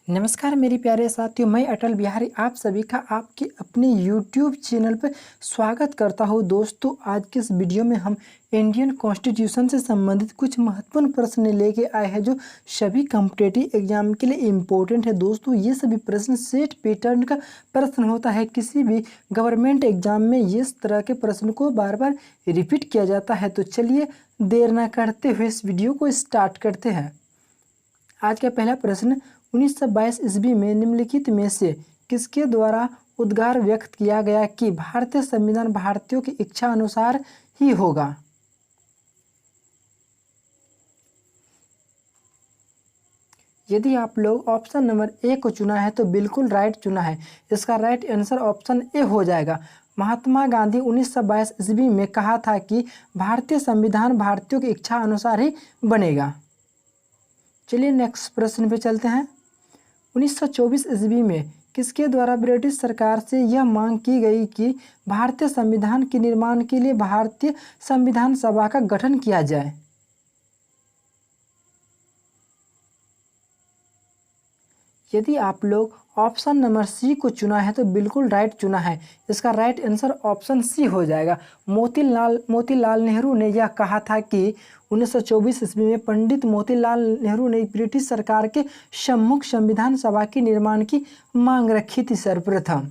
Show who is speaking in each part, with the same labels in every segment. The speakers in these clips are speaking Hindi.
Speaker 1: नमस्कार मेरे प्यारे साथियों, मैं अटल बिहारी आप सभी का आपके अपने YouTube चैनल पर स्वागत करता हूं। दोस्तों, आज के इस वीडियो में हम इंडियन कॉन्स्टिट्यूशन से संबंधित कुछ महत्वपूर्ण प्रश्न लेके आए हैं जो सभी कॉम्पिटिटिव एग्जाम के लिए इम्पोर्टेंट है। दोस्तों, ये सभी प्रश्न सेट पैटर्न का प्रश्न होता है। किसी भी गवर्नमेंट एग्जाम में इस तरह के प्रश्न को बार बार रिपीट किया जाता है। तो चलिए देर ना करते हुए इस वीडियो को स्टार्ट करते हैं। आज का पहला प्रश्न, 1922 ईस्वी में निम्नलिखित में से किसके द्वारा उद्गार व्यक्त किया गया कि भारतीय संविधान भारतीयों की इच्छा अनुसार ही होगा? यदि आप लोग ऑप्शन नंबर ए को चुना है तो बिल्कुल राइट चुना है। इसका राइट आंसर ऑप्शन ए हो जाएगा। महात्मा गांधी 1922 ईस्वी में कहा था कि भारतीय संविधान भारतीयों की इच्छा अनुसार ही बनेगा। चलिए नेक्स्ट प्रश्न पे चलते हैं। 1924 ईस्वी में किसके द्वारा ब्रिटिश सरकार से यह मांग की गई कि भारतीय संविधान के निर्माण के लिए भारतीय संविधान सभा का गठन किया जाए? यदि आप लोग ऑप्शन नंबर सी को चुना है तो बिल्कुल राइट चुना है। इसका राइट आंसर ऑप्शन सी हो जाएगा। मोतीलाल नेहरू ने यह कहा था कि 1924 ईस्वी में पंडित मोतीलाल नेहरू ने ब्रिटिश सरकार के सम्मुख संविधान सभा के निर्माण की मांग रखी थी सर्वप्रथम,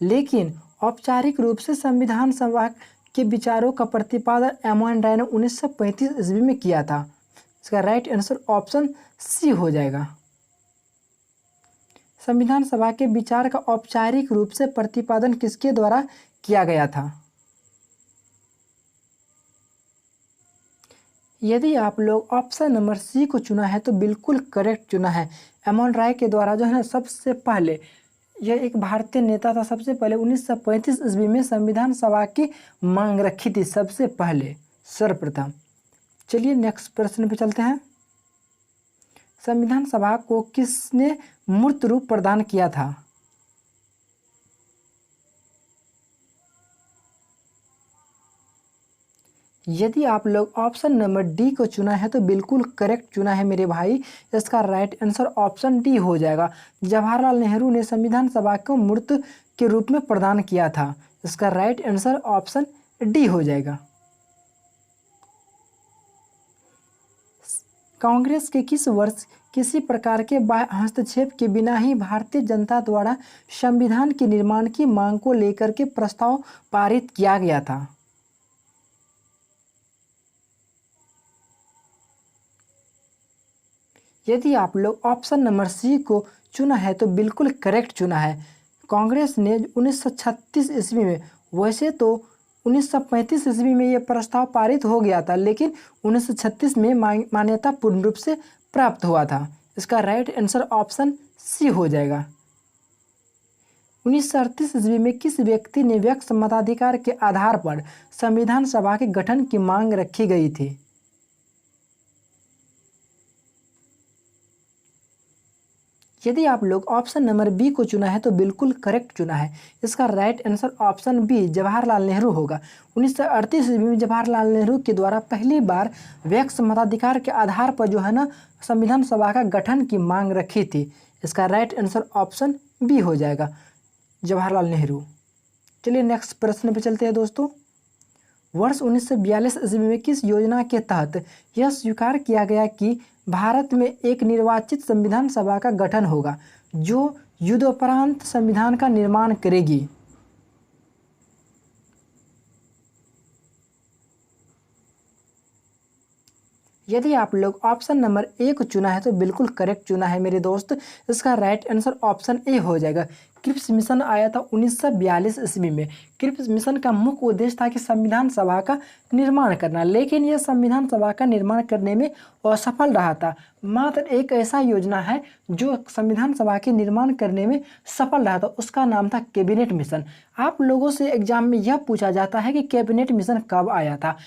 Speaker 1: लेकिन औपचारिक रूप से संविधान सभा के विचारों का प्रतिपादन एम.एन. राय ने 1935 ईस्वी में किया था। इसका राइट आंसर ऑप्शन सी हो जाएगा। संविधान सभा के विचार का औपचारिक रूप से प्रतिपादन किसके द्वारा किया गया था? यदि आप लोग ऑप्शन नंबर सी को चुना है तो बिल्कुल करेक्ट चुना है। एम.एन. राय के द्वारा जो है सबसे पहले, यह एक भारतीय नेता था, सबसे पहले 1935 ईस्वी में संविधान सभा की मांग रखी थी सबसे पहले सर्वप्रथम। चलिए नेक्स्ट प्रश्न पे चलते हैं। संविधान सभा को किसने मूर्त रूप प्रदान किया था? यदि आप लोग ऑप्शन नंबर डी को चुना है तो बिल्कुल करेक्ट चुना है मेरे भाई। इसका राइट आंसर ऑप्शन डी हो जाएगा। जवाहरलाल नेहरू ने संविधान सभा को मूर्त के रूप में प्रदान किया था। इसका राइट आंसर ऑप्शन डी हो जाएगा। कांग्रेस के किस वर्ष किसी प्रकार के बाह्य हस्तक्षेप के बिना ही भारतीय जनता द्वारा संविधान के निर्माण की मांग को लेकर के प्रस्ताव पारित किया गया था? यदि आप लोग ऑप्शन नंबर सी को चुना है तो बिल्कुल करेक्ट चुना है। कांग्रेस ने 1936 ईस्वी में, वैसे तो 1935 ईस्वी में यह प्रस्ताव पारित हो गया था, लेकिन 1936 में मान्यता पूर्ण रूप से प्राप्त हुआ था। इसका राइट आंसर ऑप्शन सी हो जाएगा। 1938 ईस्वी में किस व्यक्ति ने व्यक्त मताधिकार के आधार पर संविधान सभा के गठन की मांग रखी गई थी? यदि आप लोग ऑप्शन नंबर बी को चुना है तो बिल्कुल करेक्ट चुना है। इसका right answer option B Jawaharlal Nehru होगा। 1938 ईस्वी में जवाहरलाल नेहरू के द्वारा पहली बार व्यक्त मताधिकार के आधार पर जो है ना संविधान सभा का गठन की मांग रखी थी। इसका राइट आंसर ऑप्शन बी हो जाएगा, जवाहरलाल नेहरू। चलिए नेक्स्ट प्रश्न पे चलते हैं दोस्तों। वर्ष 1942 ईस्वी में किस योजना के तहत यह स्वीकार किया गया कि भारत में एक निर्वाचित संविधान सभा का गठन होगा जो युद्धोपरांत संविधान का निर्माण करेगी? यदि आप लोग ऑप्शन नंबर ए को चुना है तो बिल्कुल करेक्ट चुना है मेरे दोस्त। इसका राइट आंसर ऑप्शन ए हो जाएगा। क्रिप्स मिशन आया था 1942 ईस्वी में। क्रिप्स मिशन का मुख्य उद्देश्य था कि संविधान सभा का निर्माण करना, लेकिन यह संविधान सभा का निर्माण करने में असफल रहा था। मात्र एक ऐसा योजना है जो संविधान सभा के निर्माण करने में सफल रहा था, उसका नाम था कैबिनेट मिशन। आप लोगों से एग्जाम में यह पूछा जाता है कि कैबिनेट मिशन कब आया था।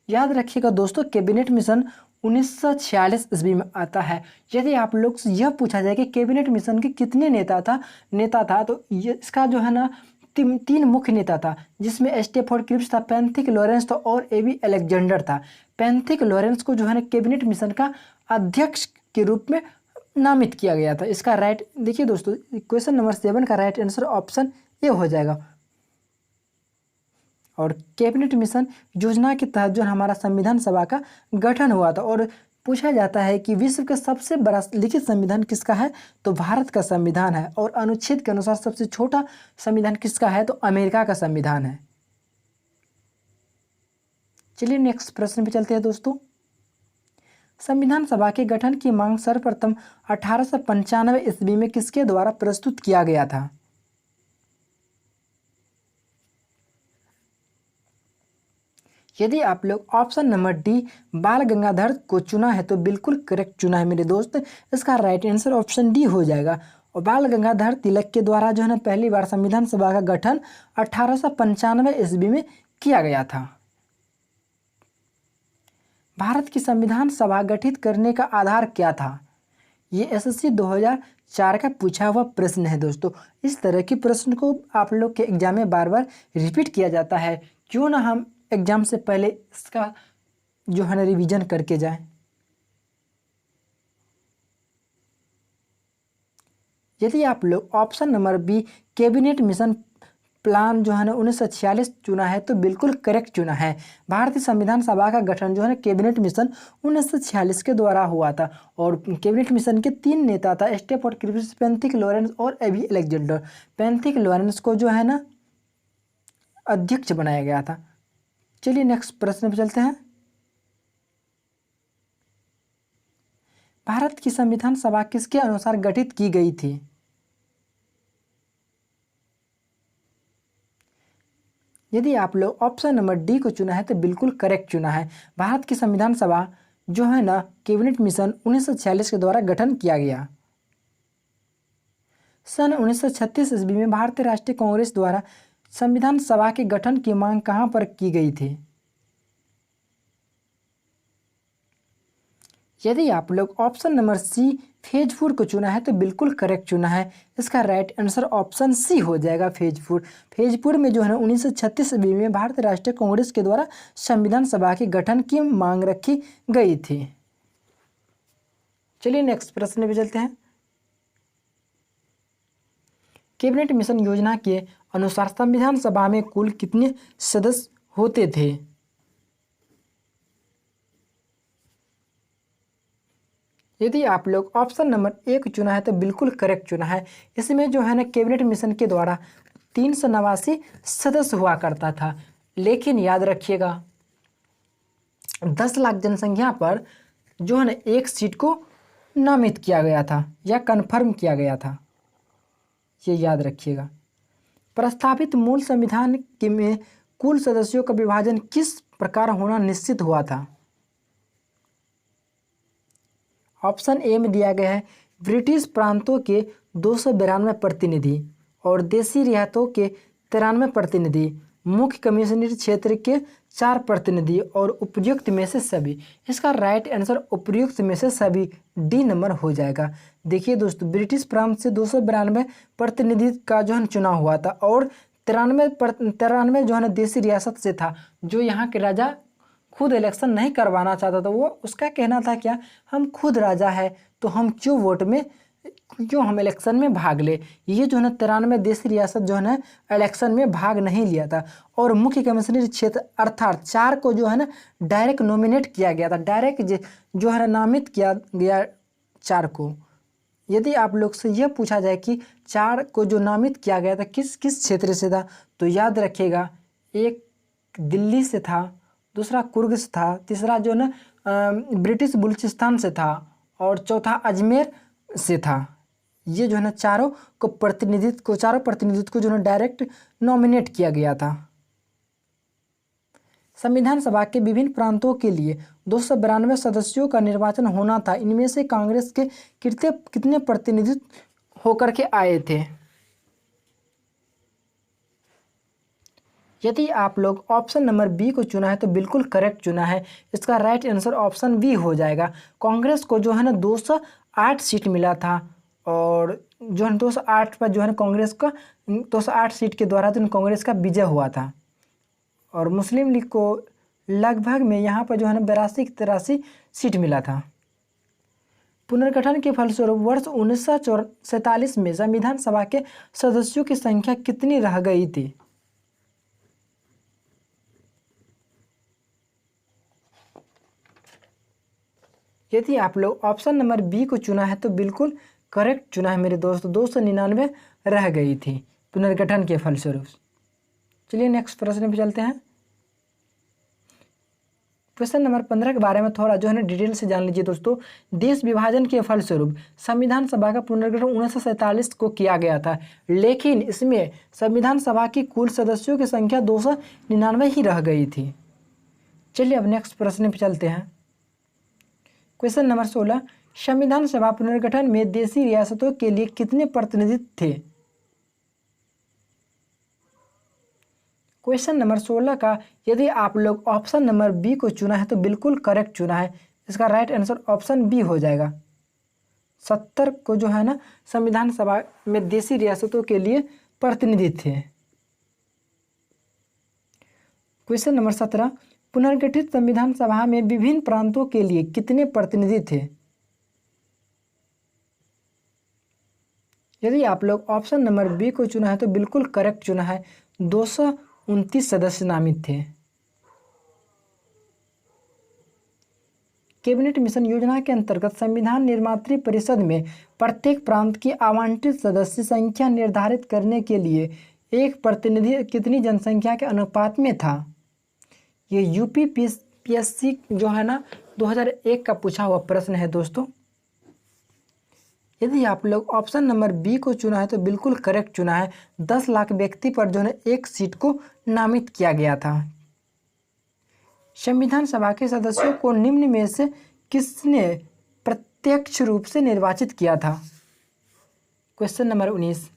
Speaker 1: याद रखिएगा दोस्तों, कैबिनेट मिशन 1946 ईस्वी में आता है। यदि आप लोग से यह पूछा जाए कि कैबिनेट मिशन के कितने नेता था तो ये इसका जो है ना तीन मुख्य नेता था, जिसमें स्टेफोर्ड क्रिप्स था, पेंथिक लॉरेंस था और एबी अलेक्जेंडर था। पेंथिक लॉरेंस को जो है ना कैबिनेट मिशन का अध्यक्ष के रूप में नामित किया गया था। इसका राइट देखिए दोस्तों, क्वेश्चन नंबर 7 का राइट आंसर ऑप्शन ए हो जाएगा। और कैबिनेट मिशन योजना के तहत जो हमारा संविधान सभा का गठन हुआ था। और पूछा जाता है कि विश्व का सबसे बड़ा लिखित संविधान किसका है, तो भारत का संविधान है। और अनुच्छेद के अनुसार सबसे छोटा संविधान किसका है, तो अमेरिका का संविधान है। चलिए नेक्स्ट प्रश्न पे चलते हैं दोस्तों। संविधान सभा के गठन की मांग सर्वप्रथम 1895 ईस्वी में किसके द्वारा प्रस्तुत किया गया था? यदि आप लोग ऑप्शन नंबर डी बाल गंगाधर को चुना है तो बिल्कुल करेक्ट चुना है मेरे दोस्त। इसका राइट आंसर ऑप्शन डी हो जाएगा। और बाल गंगाधर तिलक के द्वारा जो है ना पहली बार संविधान सभा का गठन 1895 ईस्वी में किया गया था। भारत की संविधान सभा गठित करने का आधार क्या था? ये एसएससी 2004 का पूछा हुआ प्रश्न है दोस्तों। इस तरह के प्रश्न को आप लोग के एग्जाम में बार बार रिपीट किया जाता है। क्यों ना हम एग्जाम से पहले इसका जो है ना रिवीजन करके जाएं। यदि आप लोग option number B cabinet mission plan जो है ना 1946 चुना है तो बिल्कुल करेक्ट चुना है। भारतीय संविधान सभा का गठन जो है ना कैबिनेट मिशन 1946 के द्वारा हुआ था। और कैबिनेट मिशन के 3 नेता था, स्टेफोर्ड क्रिप्स, पेंथिक लॉरेंस और एबी अलेक्जेंडर। पेंथिक लॉरेंस को जो है ना अध्यक्ष बनाया गया था। चलिए नेक्स्ट प्रश्न पे चलते हैं। भारत की संविधान सभा किसके अनुसार गठित की गई थी? यदि आप लोग ऑप्शन नंबर डी को चुना है तो बिल्कुल करेक्ट चुना है। भारत की संविधान सभा जो है ना कैबिनेट मिशन 1946 के द्वारा गठन किया गया। सन 1936 ईस्वी में भारतीय राष्ट्रीय कांग्रेस द्वारा संविधान सभा के गठन की मांग कहां पर की गई थी? यदि आप लोग ऑप्शन नंबर सी फैजपुर को चुना है तो बिल्कुल करेक्ट चुना है। इसका राइट आंसर ऑप्शन सी हो जाएगा, फैजपुर। फैजपुर में जो है ना 1936 ईस्वी में भारतीय राष्ट्रीय कांग्रेस के द्वारा संविधान सभा के गठन की मांग रखी गई थी। चलिए नेक्स्ट प्रश्न पे चलते हैं। कैबिनेट मिशन योजना के अनुसार संविधान सभा में कुल कितने सदस्य होते थे? यदि आप लोग ऑप्शन नंबर ए को चुना है तो बिल्कुल करेक्ट चुना है। इसमें जो है ना कैबिनेट मिशन के द्वारा 389 सदस्य हुआ करता था। लेकिन याद रखिएगा 10 लाख जनसंख्या पर जो है ना एक सीट को नामित किया गया था या कन्फर्म किया गया था, ये याद रखिएगा। प्रस्तावित मूल संविधान के में कुल सदस्यों का विभाजन किस प्रकार होना निश्चित हुआ था? ऑप्शन ए में दिया गया है ब्रिटिश प्रांतों के 292 प्रतिनिधि और देशी रियासतों के 93 प्रतिनिधि, मुख्य कमिश्नरी क्षेत्र के 4 प्रतिनिधि और उपयुक्त में से सभी। इसका राइट आंसर उपयुक्त में से सभी डी नंबर हो जाएगा। देखिए दोस्तों, ब्रिटिश प्रांत से 292 प्रतिनिधि का जो है चुनाव हुआ था और 93 जो है ना देशी रियासत से था। जो यहाँ के राजा खुद इलेक्शन नहीं करवाना चाहता था, वो उसका कहना था क्या, हम खुद राजा है तो हम क्यों हम इलेक्शन में भाग ले। ये जो है ना 93 देशी रियासत जो है ना इलेक्शन में भाग नहीं लिया था। और मुख्य कमिश्नरी क्षेत्र अर्थात 4 को जो है ना डायरेक्ट नॉमिनेट किया गया था, डायरेक्ट जो है ना नामित किया गया 4 को। यदि आप लोग से यह पूछा जाए कि 4 को जो नामित किया गया था किस किस क्षेत्र से था, तो याद रखिएगा एक दिल्ली से था, दूसरा कुर्ग से था, तीसरा जो ना ब्रिटिश बलूचिस्तान से था और चौथा अजमेर से था। ये जो है ना चारों प्रतिनिधित्व को जो है डायरेक्ट नॉमिनेट किया गया था। संविधान सभा के विभिन्न प्रांतों के लिए 292 सदस्यों का निर्वाचन होना था। इनमें से कांग्रेस के कितने प्रतिनिधित्व होकर के आए थे? यदि आप लोग ऑप्शन नंबर बी को चुना है तो बिल्कुल करेक्ट चुना है। इसका राइट आंसर ऑप्शन बी हो जाएगा। कांग्रेस को जो है ना 208 सीट मिला था और जो है 208 पर जो है कांग्रेस का 208 सीट के द्वारा जो कांग्रेस का विजय हुआ था। और मुस्लिम लीग को लगभग में यहाँ पर जो है ना 82-83 सीट मिला था। पुनर्गठन के फलस्वरूप वर्ष 1947 में संविधान सभा के सदस्यों की संख्या कितनी रह गई थी? यदि आप लोग ऑप्शन नंबर बी को चुना है तो बिल्कुल करेक्ट चुना है मेरे दोस्त, 299 रह गई थी पुनर्गठन के फलस्वरूप। चलिए नेक्स्ट प्रश्न पे चलते हैं। क्वेश्चन नंबर 15 के बारे में थोड़ा जो है ना डिटेल से जान लीजिए दोस्तों। देश विभाजन के फलस्वरूप संविधान सभा का पुनर्गठन 1947 को किया गया था, लेकिन इसमें संविधान सभा की कुल सदस्यों की संख्या 299 ही रह गई थी। चलिए अब नेक्स्ट प्रश्न पे चलते हैं। क्वेश्चन नंबर 16, संविधान सभा पुनर्गठन में देशी रियासतों के लिए कितने प्रतिनिधि थे? क्वेश्चन नंबर 16 का यदि आप लोग ऑप्शन नंबर बी को चुना है तो बिल्कुल करेक्ट चुना है। इसका राइट आंसर ऑप्शन बी हो जाएगा। 70 को जो है ना संविधान सभा में देशी रियासतों के लिए प्रतिनिधि थे। क्वेश्चन नंबर 17, पुनर्गठित संविधान सभा में विभिन्न प्रांतों के लिए कितने प्रतिनिधि थे? यदि आप लोग ऑप्शन नंबर बी को चुना है तो बिल्कुल करेक्ट चुना है। 229 सदस्य नामित थे। कैबिनेट मिशन योजना के अंतर्गत संविधान निर्मात्री परिषद में प्रत्येक प्रांत की आवंटित सदस्य संख्या निर्धारित करने के लिए एक प्रतिनिधि कितनी जनसंख्या के अनुपात में था? ये यूपी पीएससी जो है ना 2001 का पूछा हुआ प्रश्न है दोस्तों। यदि आप लोग ऑप्शन नंबर बी को चुना है तो बिल्कुल करेक्ट चुना है। 10 लाख व्यक्ति पर जो है एक सीट को नामित किया गया था। संविधान सभा के सदस्यों को निम्न में से किसने प्रत्यक्ष रूप से निर्वाचित किया था? क्वेश्चन नंबर 19,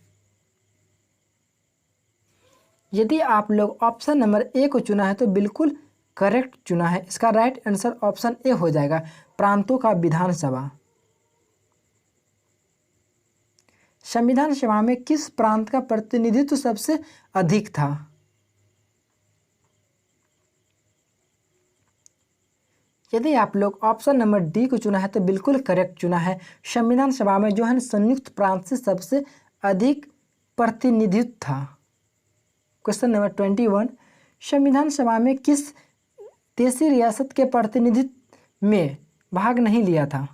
Speaker 1: यदि आप लोग ऑप्शन नंबर ए को चुना है तो बिल्कुल करेक्ट चुना है। इसका राइट आंसर ऑप्शन ए हो जाएगा, प्रांतों का विधानसभा। संविधान सभा में किस प्रांत का प्रतिनिधित्व सबसे अधिक था? यदि आप लोग ऑप्शन नंबर डी को चुना है तो बिल्कुल करेक्ट चुना है। संविधान सभा में जो है संयुक्त प्रांत से सबसे अधिक प्रतिनिधित्व था। क्वेश्चन नंबर 21, संविधान सभा में किस देशी रियासत के प्रतिनिधित्व में भाग नहीं लिया था?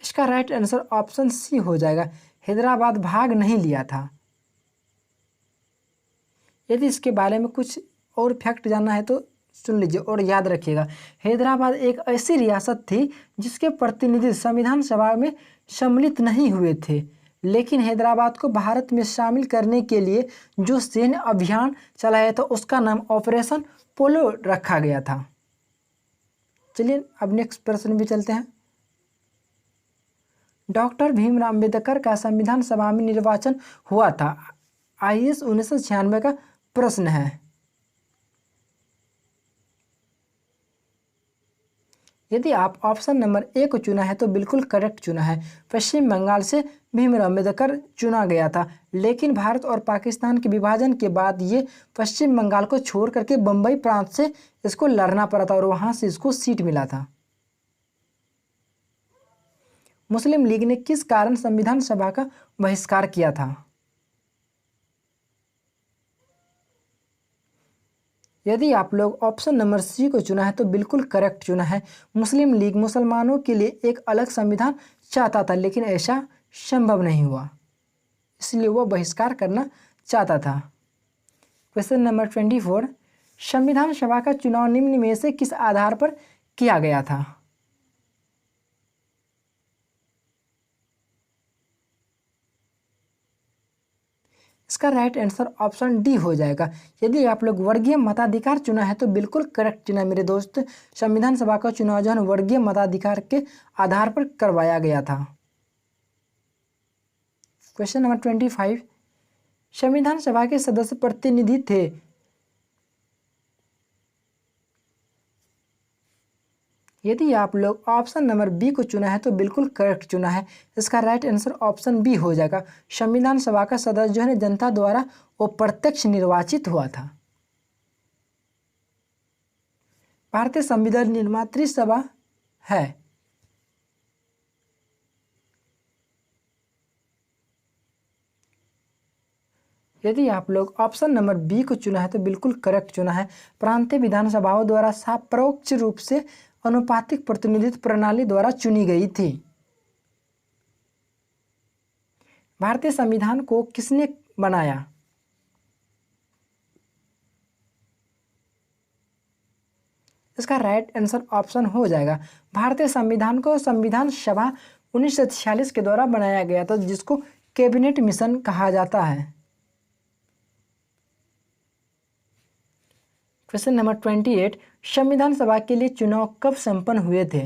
Speaker 1: इसका राइट आंसर ऑप्शन सी हो जाएगा, हैदराबाद भाग नहीं लिया था। यदि इसके बारे में कुछ और फैक्ट जानना है तो सुन लीजिए और याद रखिएगा। हैदराबाद एक ऐसी रियासत थी जिसके प्रतिनिधि संविधान सभा में सम्मिलित नहीं हुए थे, लेकिन हैदराबाद को भारत में शामिल करने के लिए जो सैन्य अभियान चलाया था उसका नाम ऑपरेशन पोलो रखा गया था। चलिए अब नेक्स्ट प्रश्न भी चलते हैं। डॉक्टर भीमराव अम्बेडकर का संविधान सभा में निर्वाचन हुआ था। IAS 1996 का प्रश्न है। यदि आप ऑप्शन नंबर ए को चुना है तो बिल्कुल करेक्ट चुना है। पश्चिम बंगाल से भीमराव अम्बेडकर चुना गया था, लेकिन भारत और पाकिस्तान के विभाजन के बाद ये पश्चिम बंगाल को छोड़ करके बम्बई प्रांत से इसको लड़ना पड़ा था और वहाँ से इसको सीट मिला था। मुस्लिम लीग ने किस कारण संविधान सभा का बहिष्कार किया था? यदि आप लोग ऑप्शन नंबर सी को चुना है तो बिल्कुल करेक्ट चुना है। मुस्लिम लीग मुसलमानों के लिए एक अलग संविधान चाहता था, लेकिन ऐसा संभव नहीं हुआ, इसलिए वह बहिष्कार करना चाहता था। क्वेश्चन नंबर 24, संविधान सभा का चुनाव निम्न में से किस आधार पर किया गया था? इसका राइट आंसर ऑप्शन डी हो जाएगा। यदि आप लोग वर्गीय मताधिकार चुना है तो बिल्कुल करेक्ट चुना है मेरे दोस्त। संविधान सभा का चुनाव जो है वर्गीय मताधिकार के आधार पर करवाया गया था। क्वेश्चन नंबर 25, संविधान सभा के सदस्य प्रतिनिधि थे। यदि आप लोग ऑप्शन नंबर बी को चुना है तो बिल्कुल करेक्ट चुना है। इसका राइट आंसर ऑप्शन बी हो जाएगा। संविधान सभा का सदस्य जो है जनता द्वारा वो प्रत्यक्ष निर्वाचित हुआ था। भारतीय संविधान निर्मात्री सभा है। यदि आप लोग ऑप्शन नंबर बी को चुना है तो बिल्कुल करेक्ट चुना है। प्रांतीय विधानसभाओं द्वारा परोक्ष रूप से अनुपातिक प्रतिनिधित्व प्रणाली द्वारा चुनी गई थी। भारतीय संविधान को किसने बनाया? इसका राइट आंसर ऑप्शन हो जाएगा भारतीय संविधान को संविधान सभा 1946 के द्वारा बनाया गया था, जिसको कैबिनेट मिशन कहा जाता है। क्वेश्चन नंबर 28, संविधान सभा के लिए चुनाव कब संपन्न हुए थे?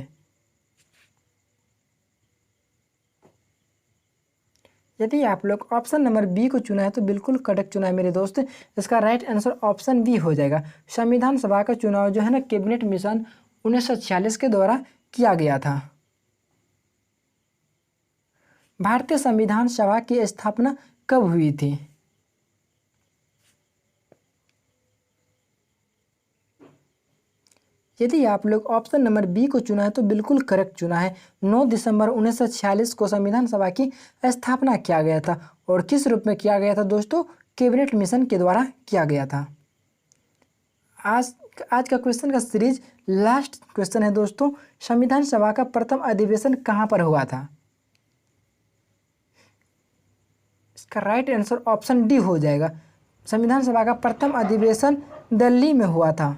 Speaker 1: यदि आप लोग ऑप्शन नंबर बी को चुना है तो बिल्कुल करेक्ट चुना है मेरे दोस्त। इसका राइट आंसर ऑप्शन बी हो जाएगा। संविधान सभा का चुनाव जो है ना कैबिनेट मिशन 1946 के द्वारा किया गया था। भारतीय संविधान सभा की स्थापना कब हुई थी? यदि आप लोग ऑप्शन नंबर बी को चुना है तो बिल्कुल करेक्ट चुना है। 9 दिसंबर 1946 को संविधान सभा की स्थापना किया गया था। और किस रूप में किया गया था दोस्तों? कैबिनेट मिशन के द्वारा किया गया था। आज का क्वेश्चन का सीरीज लास्ट क्वेश्चन है दोस्तों। संविधान सभा का प्रथम अधिवेशन कहाँ पर हुआ था? इसका राइट आंसर ऑप्शन डी हो जाएगा। संविधान सभा का प्रथम अधिवेशन दिल्ली में हुआ था।